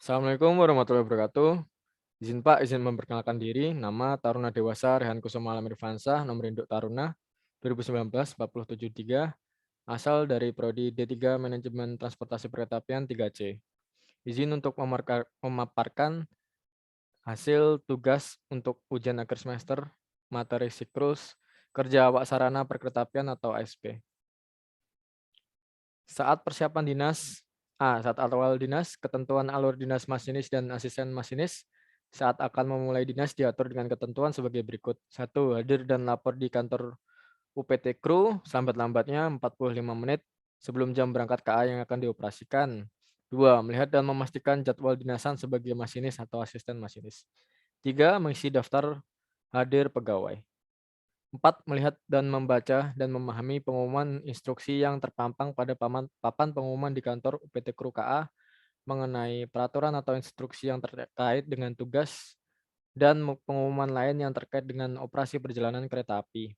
Assalamualaikum warahmatullahi wabarakatuh. Izin memperkenalkan diri. Nama Taruna Dewasa Rehan Kusuma Alam Irfansyah, nomor induk Taruna 2019-473, asal dari Prodi D3 Manajemen Transportasi Perkeretapian 3C. Izin untuk memaparkan hasil tugas untuk ujian akhir semester, materi siklus, kerja awak sarana perkeretapian atau ASP. Saat persiapan dinas, saat awal dinas, ketentuan alur dinas masinis dan asisten masinis saat akan memulai dinas diatur dengan ketentuan sebagai berikut. 1. Hadir dan lapor di kantor UPT Kru selambat-lambatnya 45 menit sebelum jam berangkat KA yang akan dioperasikan. 2. Melihat dan memastikan jadwal dinasan sebagai masinis atau asisten masinis. 3. Mengisi daftar hadir pegawai. 4. Melihat dan membaca dan memahami pengumuman instruksi yang terpampang pada papan pengumuman di kantor UPT Kru KA mengenai peraturan atau instruksi yang terkait dengan tugas dan pengumuman lain yang terkait dengan operasi perjalanan kereta api.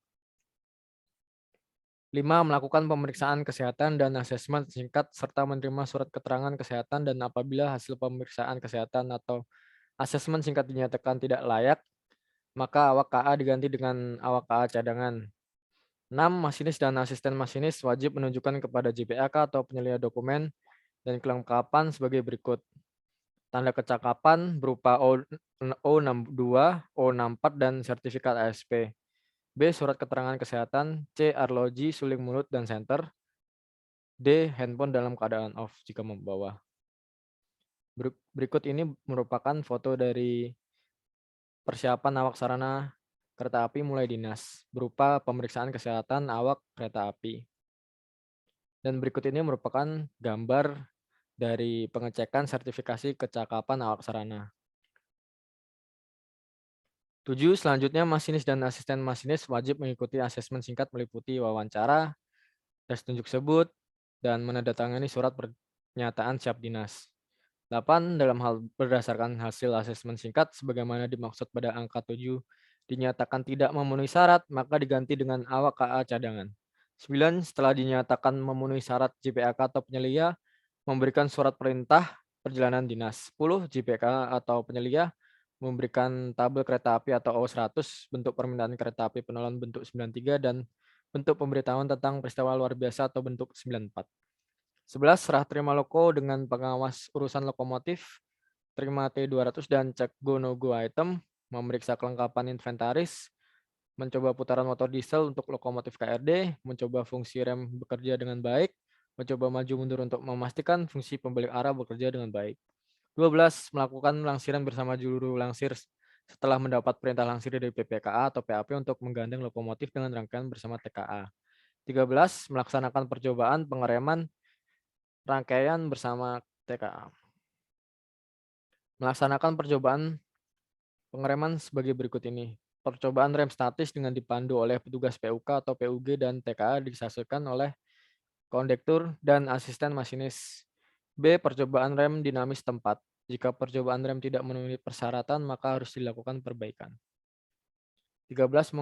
5. Melakukan pemeriksaan kesehatan dan asesmen singkat serta menerima surat keterangan kesehatan, dan apabila hasil pemeriksaan kesehatan atau asesmen singkat dinyatakan tidak layak, maka awak KA diganti dengan awak KA cadangan. 6. Masinis dan asisten masinis wajib menunjukkan kepada JPAK atau penyelia dokumen dan kelengkapan sebagai berikut. Tanda kecakapan berupa O62, O64, dan sertifikat ASP. B. Surat keterangan kesehatan. C. Arloji, suling mulut, dan senter. D. Handphone dalam keadaan off jika membawa. Berikut ini merupakan foto dari persiapan awak sarana kereta api mulai dinas, berupa pemeriksaan kesehatan awak kereta api. Dan berikut ini merupakan gambar dari pengecekan sertifikasi kecakapan awak sarana. 7. Selanjutnya, masinis dan asisten masinis wajib mengikuti asesmen singkat meliputi wawancara, tes tunjuk sebut, dan menandatangani surat pernyataan siap dinas. 8. Dalam hal berdasarkan hasil asesmen singkat sebagaimana dimaksud pada angka 7 dinyatakan tidak memenuhi syarat, maka diganti dengan awak KA cadangan. 9. Setelah dinyatakan memenuhi syarat, JPAK atau penyelia memberikan surat perintah perjalanan dinas. 10. JPK atau penyelia memberikan tabel kereta api atau O100 bentuk permintaan kereta api penolong bentuk 93 dan bentuk pemberitahuan tentang peristiwa luar biasa atau bentuk 94. 11. Serah terima loko dengan pengawas urusan lokomotif, terima T200 dan cek go no go item, memeriksa kelengkapan inventaris, mencoba putaran motor diesel untuk lokomotif KRD, mencoba fungsi rem bekerja dengan baik, mencoba maju mundur untuk memastikan fungsi pembalik arah bekerja dengan baik. 12. Melakukan langsiran bersama juru langsir setelah mendapat perintah langsir dari PPKA atau PAP untuk menggandeng lokomotif dengan rangkaian bersama TKA. 13. Melaksanakan percobaan pengereman rangkaian bersama TKA. Melaksanakan percobaan pengereman sebagai berikut ini. Percobaan rem statis dengan dipandu oleh petugas PUK atau PUG dan TKA disaksikan oleh kondektur dan asisten masinis. B. Percobaan rem dinamis tempat. Jika percobaan rem tidak memenuhi persyaratan, maka harus dilakukan perbaikan. 13.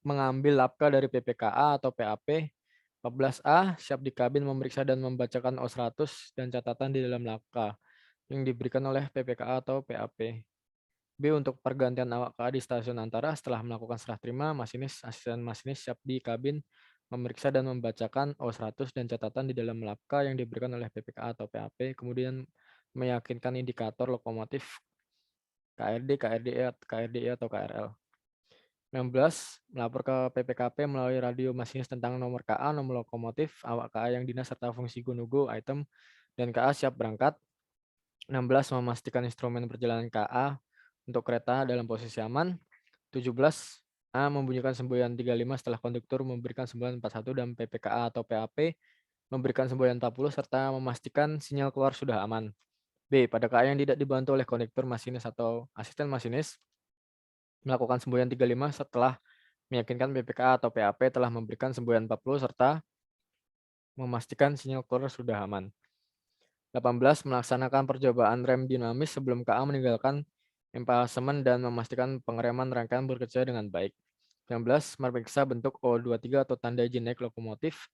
Mengambil lapka dari PPKA atau PAP. 14A. Siap di kabin memeriksa dan membacakan O100 dan catatan di dalam lapka yang diberikan oleh PPKA atau PAP. B. Untuk pergantian awak KA di stasiun antara setelah melakukan serah terima, masinis, asisten masinis siap di kabin memeriksa dan membacakan O100 dan catatan di dalam lapka yang diberikan oleh PPKA atau PAP, kemudian meyakinkan indikator lokomotif KRD, KRDE, KRDE atau KRL. 16. Melapor ke PPKP melalui radio masinis tentang nomor KA, nomor lokomotif, awak KA yang dinas serta fungsi go-no-go, item, dan KA siap berangkat. 16. Memastikan instrumen perjalanan KA untuk kereta dalam posisi aman. 17. A. Membunyikan semboyan 35 setelah konduktur memberikan semboyan 41 dan PPKA atau PAP memberikan semboyan 40 serta memastikan sinyal keluar sudah aman. B. Pada KA yang tidak dibantu oleh konduktur masinis atau asisten masinis melakukan semboyan 35 setelah meyakinkan PPKA atau PAP telah memberikan semboyan 40 serta memastikan sinyal keluar sudah aman. 18. Melaksanakan percobaan rem dinamis sebelum KA meninggalkan emplasemen dan memastikan pengereman rangkaian bekerja dengan baik. 19. Memeriksa bentuk O23 atau tanda izin naik lokomotif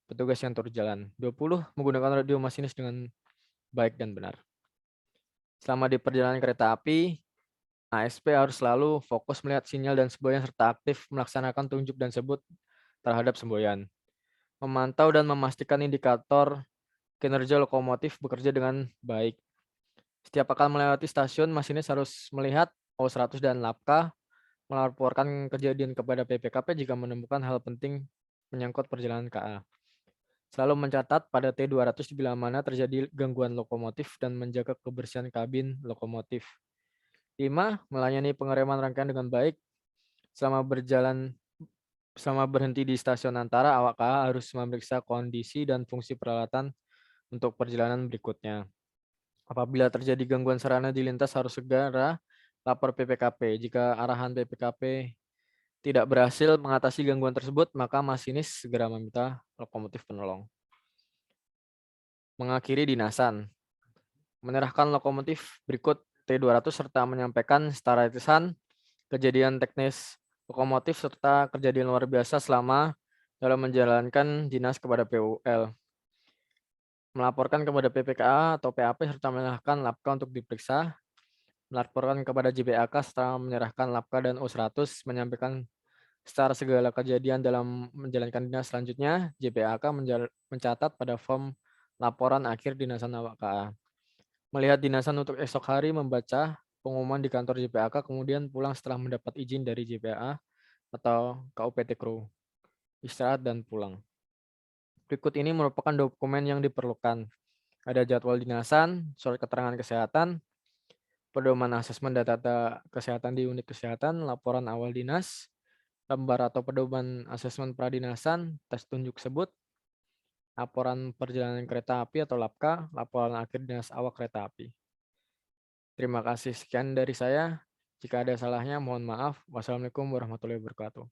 petugas yang turut jalan. 20. Menggunakan radio masinis dengan baik dan benar. Selama di perjalanan kereta api, ASP harus selalu fokus melihat sinyal dan semboyan serta aktif melaksanakan tunjuk dan sebut terhadap semboyan. Memantau dan memastikan indikator kinerja lokomotif bekerja dengan baik. Setiap akan melewati stasiun, masinis harus melihat O100 dan LAPKA, melaporkan kejadian kepada PPKP jika menemukan hal penting menyangkut perjalanan KA. Selalu mencatat pada T200 bila mana terjadi gangguan lokomotif dan menjaga kebersihan kabin lokomotif. 5. Melayani pengereman rangkaian dengan baik. Selama berhenti di stasiun antara, awak KA harus memeriksa kondisi dan fungsi peralatan untuk perjalanan berikutnya. Apabila terjadi gangguan sarana di lintas harus segera lapor PPKP. Jika arahan PPKP tidak berhasil mengatasi gangguan tersebut, maka masinis segera meminta lokomotif penolong. Mengakhiri dinasan. Menyerahkan lokomotif berikut T200 serta menyampaikan staritisan kejadian teknis lokomotif serta kejadian luar biasa selama dalam menjalankan dinas kepada PUL. Melaporkan kepada PPKA atau PAP serta menyerahkan LAPKA untuk diperiksa. Melaporkan kepada JBAK setelah menyerahkan LAPKA dan U100 menyampaikan secara segala kejadian dalam menjalankan dinas selanjutnya. JBAK mencatat pada form laporan akhir dinasan awak KA. Melihat dinasan untuk esok hari, membaca pengumuman di kantor JPAK, kemudian pulang setelah mendapat izin dari JPA atau KUPT Kru. Istirahat dan pulang. Berikut ini merupakan dokumen yang diperlukan. Ada jadwal dinasan, surat keterangan kesehatan, pedoman asesmen data kesehatan di unit kesehatan, laporan awal dinas, lembar atau pedoman asesmen pradinasan, tes tunjuk sebut, laporan perjalanan kereta api atau LAPKA, laporan akhir dinas awak kereta api. Terima kasih, sekian dari saya. Jika ada salahnya, mohon maaf. Wassalamualaikum warahmatullahi wabarakatuh.